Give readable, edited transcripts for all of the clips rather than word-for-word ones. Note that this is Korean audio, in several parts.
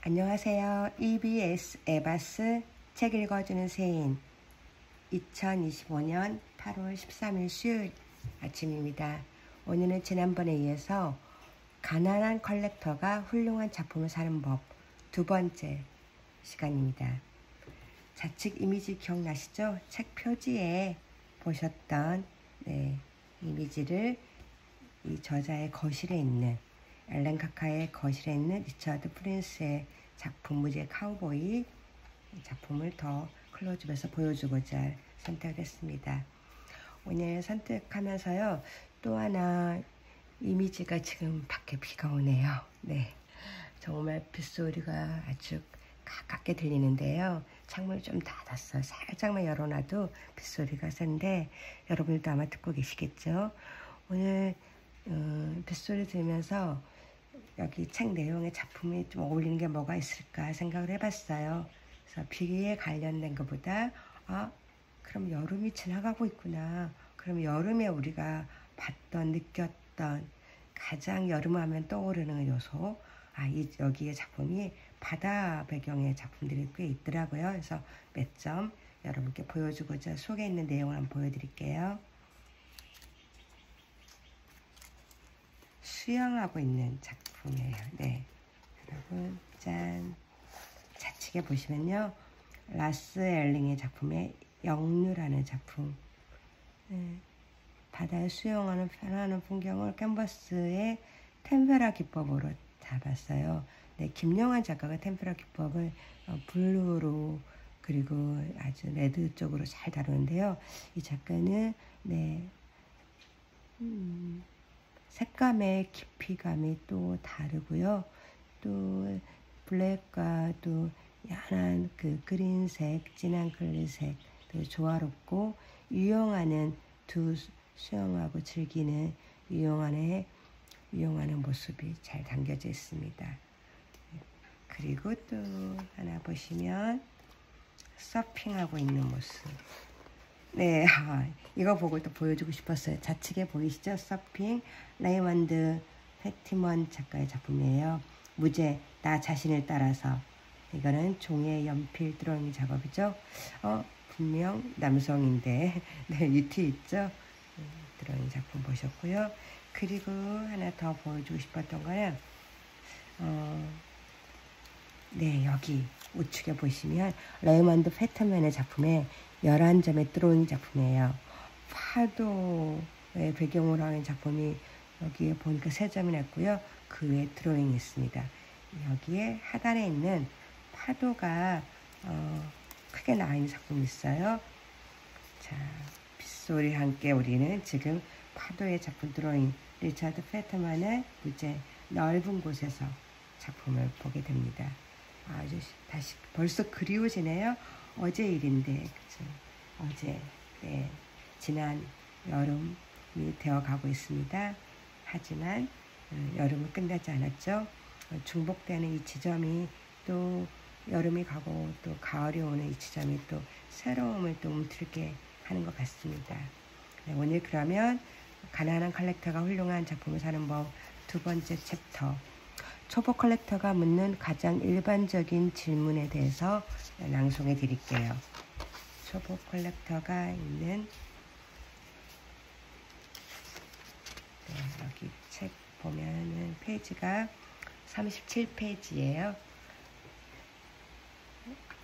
안녕하세요. EBS 에바스 책 읽어주는 새인 2025년 8월 13일 수요일 아침입니다. 오늘은 지난번에 이어서 가난한 컬렉터가 훌륭한 작품을 사는 법 두 번째 시간입니다. 좌측 이미지 기억나시죠? 책 표지에 보셨던 이미지를 이 저자의 거실에 있는 앨런 카카의 거실에 있는 리처드 프린스의 작품 무지의 카우보이 작품을 더 클로즈업해서 보여주고자 선택을 했습니다. 오늘 선택하면서요, 또 하나 이미지가 지금 밖에 비가 오네요. 네, 정말 빗소리가 아주 가깝게 들리는데요. 창문을 좀 닫았어요. 살짝만 열어놔도 빗소리가 센데 여러분들도 아마 듣고 계시겠죠. 오늘 빗소리 들으면서 여기 책 내용의 작품이 좀 어울리는 게 뭐가 있을까 생각을 해봤어요. 그래서 비에 관련된 것보다 그럼 여름이 지나가고 있구나. 그럼 여름에 우리가 봤던 느꼈던 가장 여름 하면 떠오르는 요소 여기에 작품이 바다 배경의 작품들이 꽤 있더라고요. 그래서 몇 점 여러분께 보여주고자 속에 있는 내용을 한번 보여드릴게요. 수영하고 있는 작품이에요. 네, 여러분 짠. 좌측에 보시면요, 라스 엘링의 작품의 영류라는 작품. 바다에 수영하는 편안한 풍경을 캔버스의 템페라 기법으로 잡았어요. 네, 김영환 작가가 템페라 기법을 블루로 그리고 아주 레드 쪽으로 잘 다루는데요. 이 작가는 색감의 깊이감이 또 다르고요. 또 블랙과 또 연한 그 그린색, 진한 그린색 되게 조화롭고 유용하는 두 수영하고 즐기는 유용하는 모습이 잘 담겨져 있습니다. 그리고 또 하나 보시면 서핑하고 있는 모습. 네, 이거 보고 또 보여주고 싶었어요. 좌측에 보이시죠? 서핑, 레이먼드 패티먼 작가의 작품이에요. 무제, 나 자신을 따라서. 이거는 종이에 연필 드로잉 작업이죠. 분명 남성인데, 네, 유티 있죠? 드로잉 작품 보셨고요. 그리고 하나 더 보여주고 싶었던 거는, 네, 여기 우측에 보시면 레이먼드 패티먼의 작품에 11점의 드로잉 작품이에요. 파도의 배경으로 하는 작품이 여기에 보니까 3점이 났고요. 그 외에 드로잉이 있습니다. 여기에 하단에 있는 파도가 크게 나와 있는 작품이 있어요. 자, 빗소리 함께 우리는 지금 파도의 작품 드로잉 리처드 패트만의 무제 넓은 곳에서 작품을 보게 됩니다. 아주 다시 벌써 그리워지네요. 어제 일인데, 그쵸? 어제, 네, 지난 여름이 되어가고 있습니다. 하지만 여름은 끝나지 않았죠. 중복되는 이 지점이 또 여름이 가고 또 가을이 오는 이 지점이 또 새로움을 또 움틀게 하는 것 같습니다. 네, 오늘 그러면 가난한 컬렉터가 훌륭한 작품을 사는 법 두 번째 챕터, 초보 컬렉터가 묻는 가장 일반적인 질문에 대해서 낭송해 드릴게요. 초보 컬렉터가 있는 여기 책 보면은 페이지가 37페이지예요.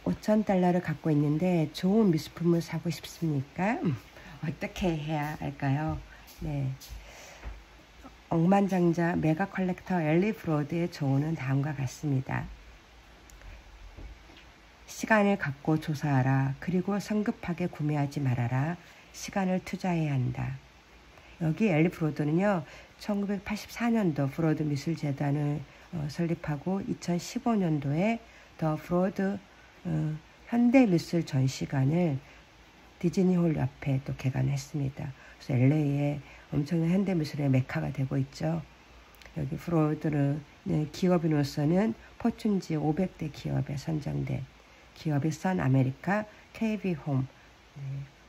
5,000달러를 갖고 있는데 좋은 미술품을 사고 싶습니까? 어떻게 해야 할까요? 네. 억만장자 메가 컬렉터 엘리 브로드의 조언은 다음과 같습니다. 시간을 갖고 조사하라. 그리고 성급하게 구매하지 말아라. 시간을 투자해야 한다. 여기 엘리 브로드는요, 1984년도 브로드 미술재단을 설립하고 2015년도에 더 브로드 현대미술 전시관을 디즈니홀 옆에 또 개관했습니다. 그래서 LA에 엄청난 현대미술의 메카가 되고 있죠. 여기 브로드는 기업인으로서는 포춘지 500대 기업에 선정된 기업이 선 아메리카, KB홈.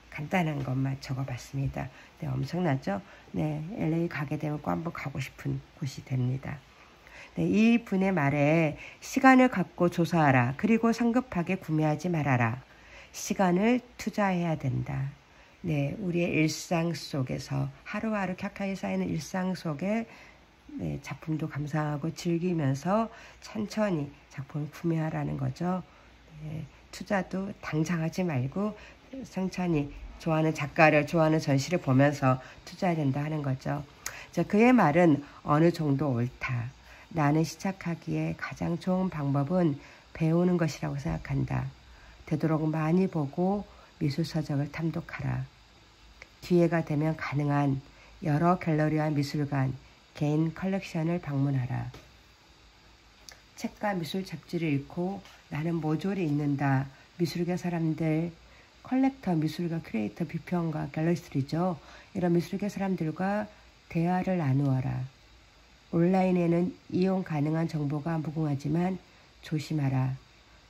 간단한 것만 적어봤습니다. 네, 엄청나죠? 네, LA 가게 되면 꼭 한번 가고 싶은 곳이 됩니다. 네, 이 분의 말에 시간을 갖고 조사하라. 그리고 성급하게 구매하지 말아라. 시간을 투자해야 된다. 네, 우리의 일상 속에서 하루하루 격하게 쌓이는 일상 속에 네, 작품도 감상하고 즐기면서 천천히 작품을 구매하라는 거죠. 네, 투자도 당장 하지 말고 천천히 좋아하는 작가를 좋아하는 전시를 보면서 투자해야 된다 하는 거죠. 그의 말은 어느 정도 옳다. 나는 시작하기에 가장 좋은 방법은 배우는 것이라고 생각한다. 되도록 많이 보고 미술 서적을 탐독하라. 기회가 되면 가능한 여러 갤러리와 미술관, 개인 컬렉션을 방문하라. 책과 미술 잡지를 읽고 나는 모조리 읽는다. 미술계 사람들, 컬렉터, 미술가, 큐레이터, 비평가, 갤러리스트죠. 이런 미술계 사람들과 대화를 나누어라. 온라인에는 이용 가능한 정보가 무궁하지만 조심하라.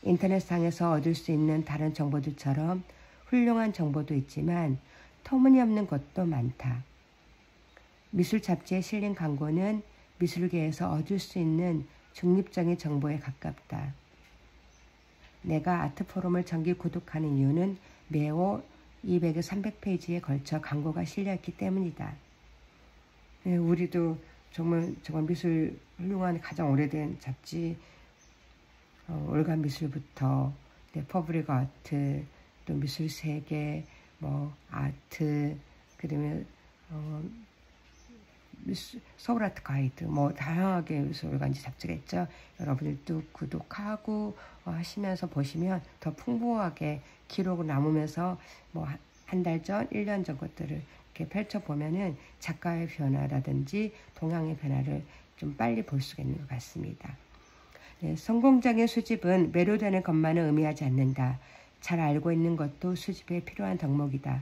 인터넷상에서 얻을 수 있는 다른 정보들처럼 훌륭한 정보도 있지만 터무니없는 것도 많다. 미술 잡지에 실린 광고는 미술계에서 얻을 수 있는 중립적인 정보에 가깝다. 내가 아트포럼을 정기 구독하는 이유는 매월 200에서 300페이지에 걸쳐 광고가 실려있기 때문이다. 네, 우리도 정말 미술 훌륭한 가장 오래된 잡지 올간 미술부터 네, 퍼블릭 아트, 또 미술세계, 뭐 아트, 그다음에 서울 아트 가이드, 뭐 다양하게 미술 올간지 잡지가 있죠. 여러분들도 구독하고 하시면서 보시면 더 풍부하게 기록을 남으면서 뭐 한 달 전, 1년 전 것들을 이렇게 펼쳐보면은 작가의 변화라든지 동향의 변화를 좀 빨리 볼 수가 있는 것 같습니다. 네, 성공적인 수집은 매료되는 것만은 의미하지 않는다. 잘 알고 있는 것도 수집에 필요한 덕목이다.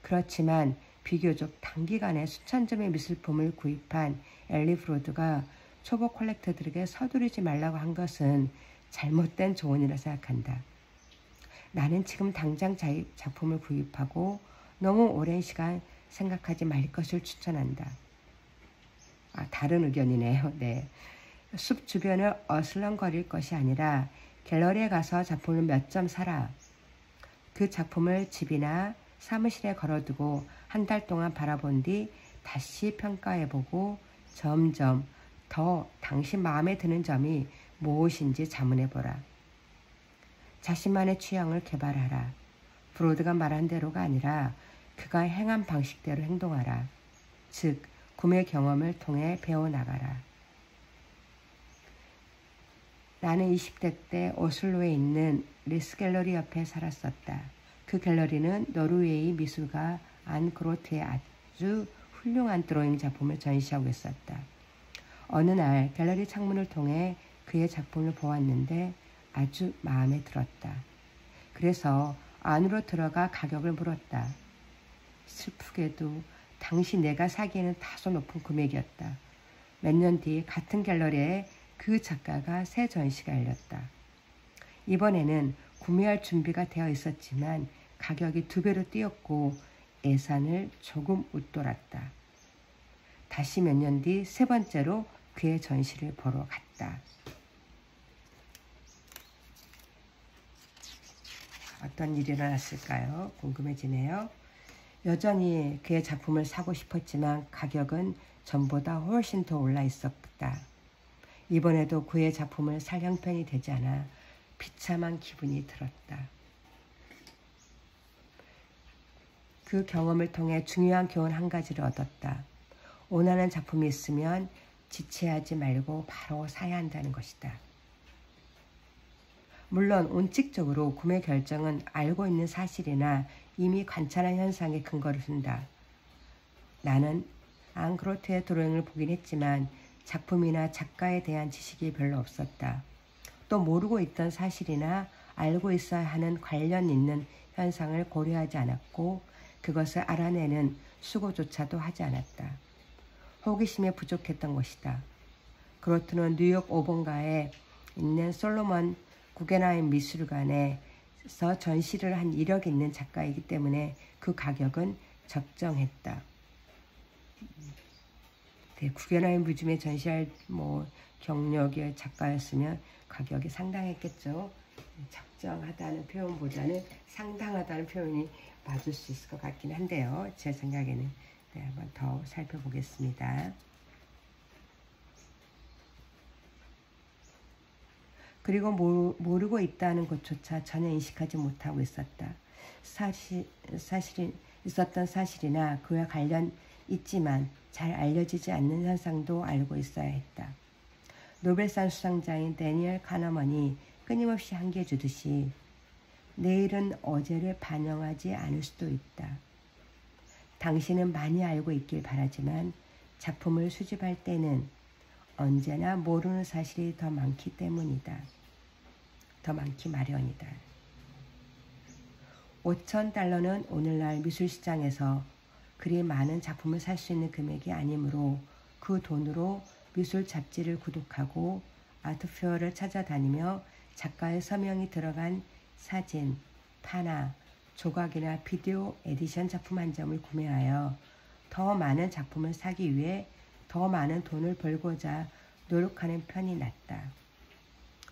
그렇지만 비교적 단기간에 수천 점의 미술품을 구입한 엘리 브로드가 초보 컬렉터들에게 서두르지 말라고 한 것은 잘못된 조언이라 생각한다. 나는 지금 당장 작품을 구입하고 너무 오랜 시간 생각하지 말 것을 추천한다. 다른 의견이네요. 네. 숲 주변을 어슬렁거릴 것이 아니라 갤러리에 가서 작품을 몇 점 사라. 그 작품을 집이나 사무실에 걸어두고 한 달 동안 바라본 뒤 다시 평가해보고 점점 더 당신 마음에 드는 점이 무엇인지 자문해보라. 자신만의 취향을 개발하라. 브로드가 말한 대로가 아니라 그가 행한 방식대로 행동하라. 즉, 구매 경험을 통해 배워나가라. 나는 20대 때 오슬로에 있는 리스 갤러리 옆에 살았었다. 그 갤러리는 노르웨이 미술가 안 그로트의 아주 훌륭한 드로잉 작품을 전시하고 있었다. 어느 날 갤러리 창문을 통해 그의 작품을 보았는데 아주 마음에 들었다. 그래서 안으로 들어가 가격을 물었다. 슬프게도 당시 내가 사기에는 다소 높은 금액이었다. 몇 년 뒤 같은 갤러리에 그 작가가 새 전시가 열렸다. 이번에는 구매할 준비가 되어 있었지만 가격이 2배로 뛰었고 예산을 조금 웃돌았다. 다시 몇 년 뒤 세 번째로 그의 전시를 보러 갔다. 어떤 일이 일어났을까요? 궁금해지네요. 여전히 그의 작품을 사고 싶었지만 가격은 전보다 훨씬 더 올라 있었다. 이번에도 그의 작품을 살 형편이 되지 않아 비참한 기분이 들었다. 그 경험을 통해 중요한 교훈 한 가지를 얻었다. 원하는 작품이 있으면 지체하지 말고 바로 사야 한다는 것이다. 물론 원칙적으로 구매 결정은 알고 있는 사실이나 이미 관찰한 현상에 근거를 둔다. 나는 안 그로트의 드로잉을 보긴 했지만 작품이나 작가에 대한 지식이 별로 없었다. 또 모르고 있던 사실이나 알고 있어야 하는 관련 있는 현상을 고려하지 않았고 그것을 알아내는 수고조차도 하지 않았다. 호기심에 부족했던 것이다. 그로트는 뉴욕 5번가에 있는 솔로몬 구겐하임 미술관에서 전시를 한 이력이 있는 작가이기 때문에 그 가격은 적정했다. 네, 국연화의 무즘에 전시할 경력의 작가였으면 가격이 상당했겠죠. 적정하다는 표현보다는 상당하다는 표현이 맞을 수 있을 것 같긴 한데요. 제 생각에는. 네, 한번 더 살펴보겠습니다. 그리고 모르고 있다는 것조차 전혀 인식하지 못하고 있었다. 사실이 있었던 사실이나 그와 관련 있지만 잘 알려지지 않는 현상도 알고 있어야 했다. 노벨상 수상자인 데니얼 카너먼이 끊임없이 한계주듯이 내일은 어제를 반영하지 않을 수도 있다. 당신은 많이 알고 있길 바라지만 작품을 수집할 때는 언제나 모르는 사실이 더 많기 때문이다. 더 많기 마련이다. $5,000는 오늘날 미술시장에서 그리 많은 작품을 살 수 있는 금액이 아니므로 그 돈으로 미술 잡지를 구독하고 아트페어를 찾아다니며 작가의 서명이 들어간 사진, 판화, 조각이나 비디오 에디션 작품 한 점을 구매하여 더 많은 작품을 사기 위해 더 많은 돈을 벌고자 노력하는 편이 낫다.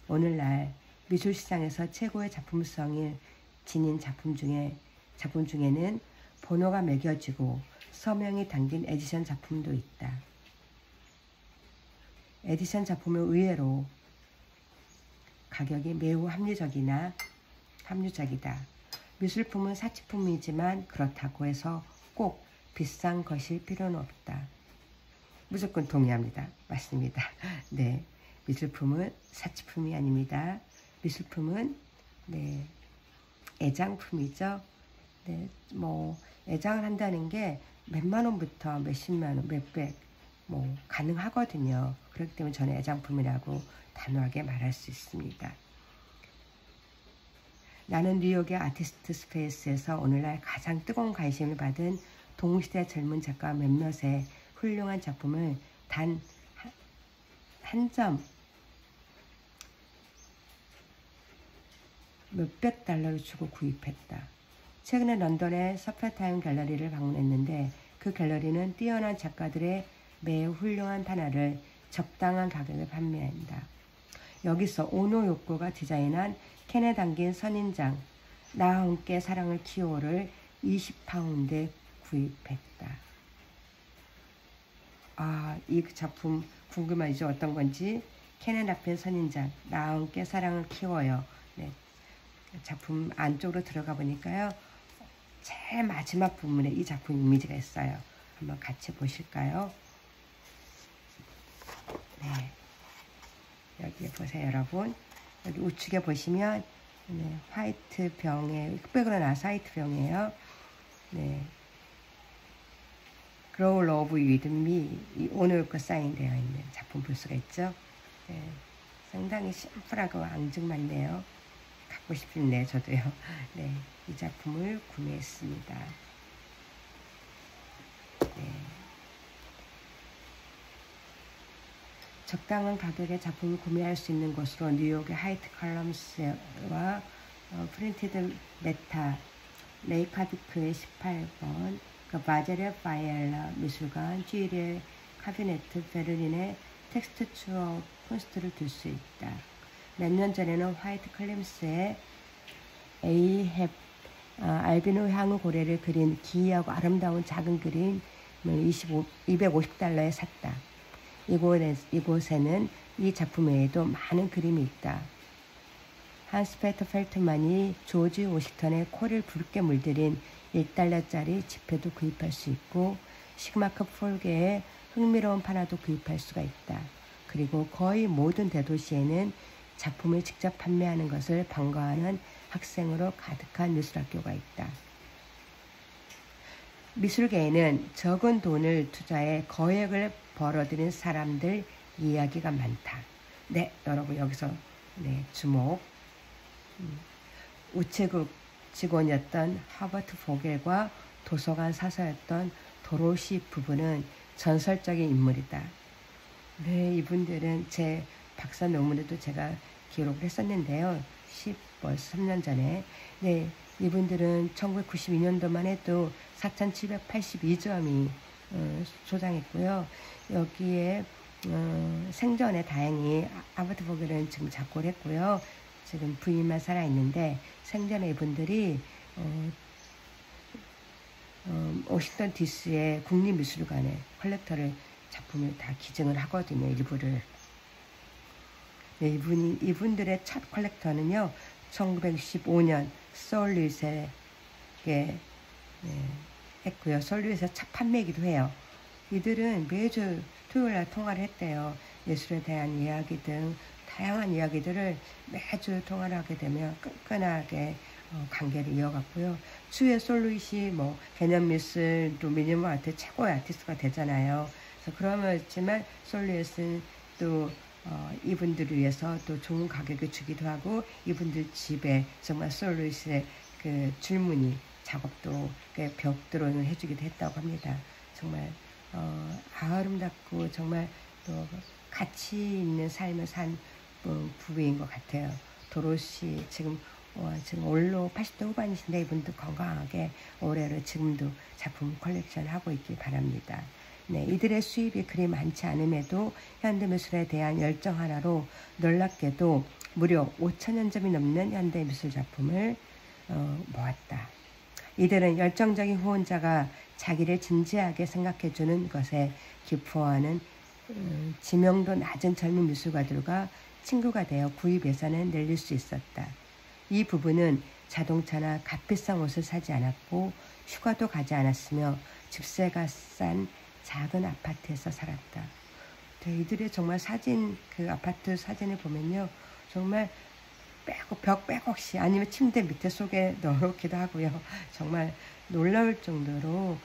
오늘날 미술시장에서 최고의 작품성을 지닌 작품 중에는 번호가 매겨지고 서명이 담긴 에디션 작품도 있다. 에디션 작품은 의외로 가격이 매우 합리적이다. 미술품은 사치품이지만 그렇다고 해서 꼭 비싼 것일 필요는 없다. 무조건 동의합니다. 맞습니다. 네, 미술품은 사치품이 아닙니다. 미술품은 애장품이죠. 네, 애장을 한다는 게 몇만 원부터 몇십만 원, 몇백 가능하거든요. 그렇기 때문에 저는 애장품이라고 단호하게 말할 수 있습니다. 나는 뉴욕의 아티스트 스페이스에서 오늘날 가장 뜨거운 관심을 받은 동시대 젊은 작가 몇몇의 훌륭한 작품을 단 한 점 몇백 달러를 주고 구입했다. 최근에 런던의 서퍼타임 갤러리를 방문했는데 그 갤러리는 뛰어난 작가들의 매우 훌륭한 판화를 적당한 가격에 판매한다. 여기서 오노 요코가 디자인한 캔에 담긴 선인장 나와 함께 사랑을 키워를 20파운드에 구입했다. 이 작품 궁금하죠? 어떤 건지. 캔에 담긴 선인장 나와 함께 사랑을 키워요. 네. 작품 안쪽으로 들어가 보니까요. 제일 마지막 부분에 이 작품 이미지가 있어요. 한번 같이 보실까요? 네. 여기 보세요, 여러분. 여기 우측에 보시면 화이트 병에 흑백으로 나서 화이트 병이에요. 네. Grow Love With Me 이 오늘거 사인되어 있는 작품 볼 수가 있죠. 네. 상당히 심플하고 앙증맞네요. 갖고 싶네요, 저도요. 네, 이 작품을 구매했습니다. 네. 적당한 가격에 작품을 구매할 수 있는 곳으로 뉴욕의 하이트 컬럼스와 프린티드 메타 레이카비크의 18번 바제레 파이엘라 미술관 쥐리의 카비네트 베를린의 텍스트 추어 콘스트를 둘 수 있다. 몇 년 전에는 화이트 클림스의 알비노 향후 고래를 그린 기이하고 아름다운 작은 그림을 $250에 샀다. 이곳에는 이 작품 외에도 많은 그림이 있다. 한스 페터 펠트만이 조지 워싱턴의 코를 붉게 물들인 $1짜리 지폐도 구입할 수 있고 시그마크 폴게의 흥미로운 판화도 구입할 수가 있다. 그리고 거의 모든 대도시에는 작품을 직접 판매하는 것을 반가워하는 학생으로 가득한 미술학교가 있다. 미술계에는 적은 돈을 투자해 거액을 벌어들인 사람들 이야기가 많다. 네, 여러분 여기서 주목. 우체국 직원이었던 하버트 보겔과 도서관 사서였던 도로시 부부는 전설적인 인물이다. 네, 이분들은 제 박사 논문에도 제가 기록을 했었는데요. 벌써 3년 전에. 네, 이분들은 1992년도만 해도 4,782점이 소장했고요. 여기에 생전에 다행히 아버트 보겔은 지금 작고를 했고요. 지금 부인만 살아있는데 생전에 이분들이 워싱턴 DC의 국립미술관에 컬렉터를 작품을 다 기증을 하거든요. 일부를. 네, 이분들의 첫 컬렉터는요. 1965년 솔루잇에 했고요. 솔루잇에서 첫 판매이기도 해요. 이들은 매주 토요일날 통화를 했대요. 예술에 대한 이야기 등 다양한 이야기들을 매주 통화를 하게 되면 끈끈하게 관계를 이어갔고요. 추후에 솔루잇이 뭐 개념미술 또 미니멀 아트 최고의 아티스트가 되잖아요. 그래서 그러지만 솔루잇은 또 이분들을 위해서 또 좋은 가격을 주기도 하고 이분들 집에 정말 솔루잇의 그 줄무늬 작업도 벽드로잉을 해주기도 했다고 합니다. 정말 아름답고 정말 또 가치 있는 삶을 산 부부인 것 같아요. 도로시 지금 올로 80대 후반이신데 이분도 건강하게 올해로 지금도 작품 컬렉션 하고 있길 바랍니다. 네, 이들의 수입이 그리 많지 않음에도 현대미술에 대한 열정 하나로 놀랍게도 무려 5,000년 점이 넘는 현대미술 작품을 모았다. 이들은 열정적인 후원자가 자기를 진지하게 생각해주는 것에 기뻐하는 지명도 낮은 젊은 미술가들과 친구가 되어 구입 예산을 늘릴 수 있었다. 이 부부는 자동차나 값비싼 옷을 사지 않았고 휴가도 가지 않았으며 집세가 싼 작은 아파트에서 살았다. 이들의 정말 사진, 그 아파트 사진을 보면요. 정말 벽 빼곡이 아니면 침대 밑에 속에 넣어놓기도 하고요. 정말 놀라울 정도로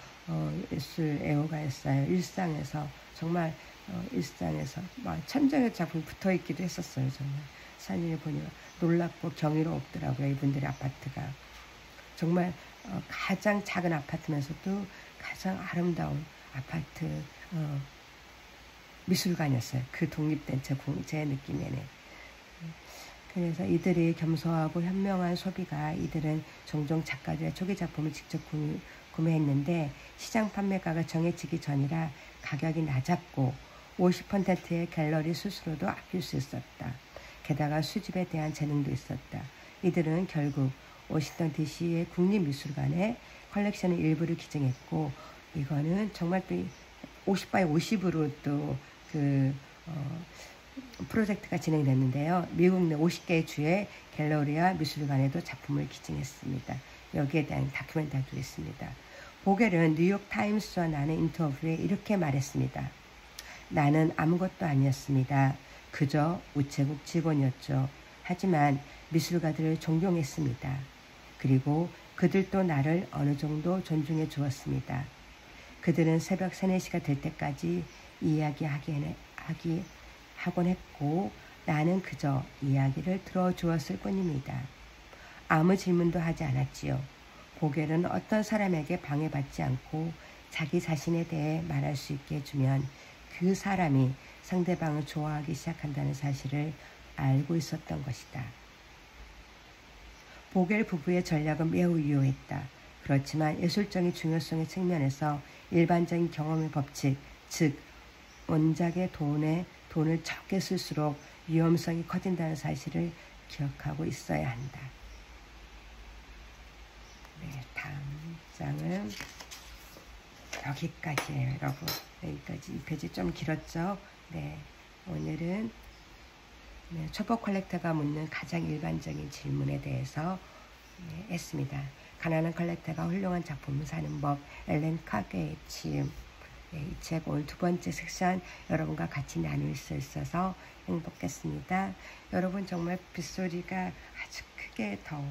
예술 애호가였어요. 일상에서 정말 일상에서 막 천장에 작품이 붙어있기도 했었어요. 정말 사진을 보니까 놀랍고 경이롭더라고요. 이분들의 아파트가 정말 가장 작은 아파트면서도 가장 아름다운 아파트 미술관이었어요. 그 독립된 제 느낌에는. 그래서 이들이 겸손하고 현명한 소비가 이들은 종종 작가들의 초기 작품을 직접 구매했는데 시장 판매가가 정해지기 전이라 가격이 낮았고 50%의 갤러리 수수료도 아낄 수 있었다. 게다가 수집에 대한 재능도 있었다. 이들은 결국 워싱턴 DC의 국립미술관에 컬렉션의 일부를 기증했고 이거는 정말 또 50by 50으로 또 프로젝트가 진행됐는데요. 미국 내 50개의 주의 갤러리와 미술관에도 작품을 기증했습니다. 여기에 대한 다큐멘터리도 있습니다. 보겔은 뉴욕 타임스와 나는 인터뷰에 이렇게 말했습니다. 나는 아무것도 아니었습니다. 그저 우체국 직원이었죠. 하지만 미술가들을 존경했습니다. 그리고 그들도 나를 어느 정도 존중해 주었습니다. 그들은 새벽 3, 4시가 될 때까지 이야기하곤 했고 나는 그저 이야기를 들어주었을 뿐입니다. 아무 질문도 하지 않았지요. 보겔은 어떤 사람에게 방해받지 않고 자기 자신에 대해 말할 수 있게 해주면 그 사람이 상대방을 좋아하기 시작한다는 사실을 알고 있었던 것이다. 보겔 부부의 전략은 매우 유효했다. 그렇지만 예술적인 중요성의 측면에서 일반적인 경험의 법칙, 즉 원작의 돈을 적게 쓸수록 위험성이 커진다는 사실을 기억하고 있어야 한다. 네, 다음 장은 여기까지예요, 여러분. 여기까지. 이 페이지 좀 길었죠? 네, 오늘은 초보 컬렉터가 묻는 가장 일반적인 질문에 대해서 했습니다. 가난한 컬렉터가 훌륭한 작품을 사는 법, 엘렌 카게의 지음. 이 책 오늘 2번째 섹션 여러분과 같이 나눌 수 있어서 행복했습니다. 여러분 정말 빗소리가 아주 크게 더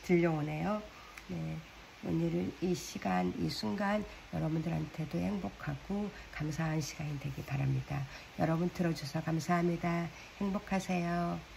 들려오네요. 네, 오늘 이 시간, 이 순간 여러분들한테도 행복하고 감사한 시간이 되길 바랍니다. 여러분 들어주셔서 감사합니다. 행복하세요.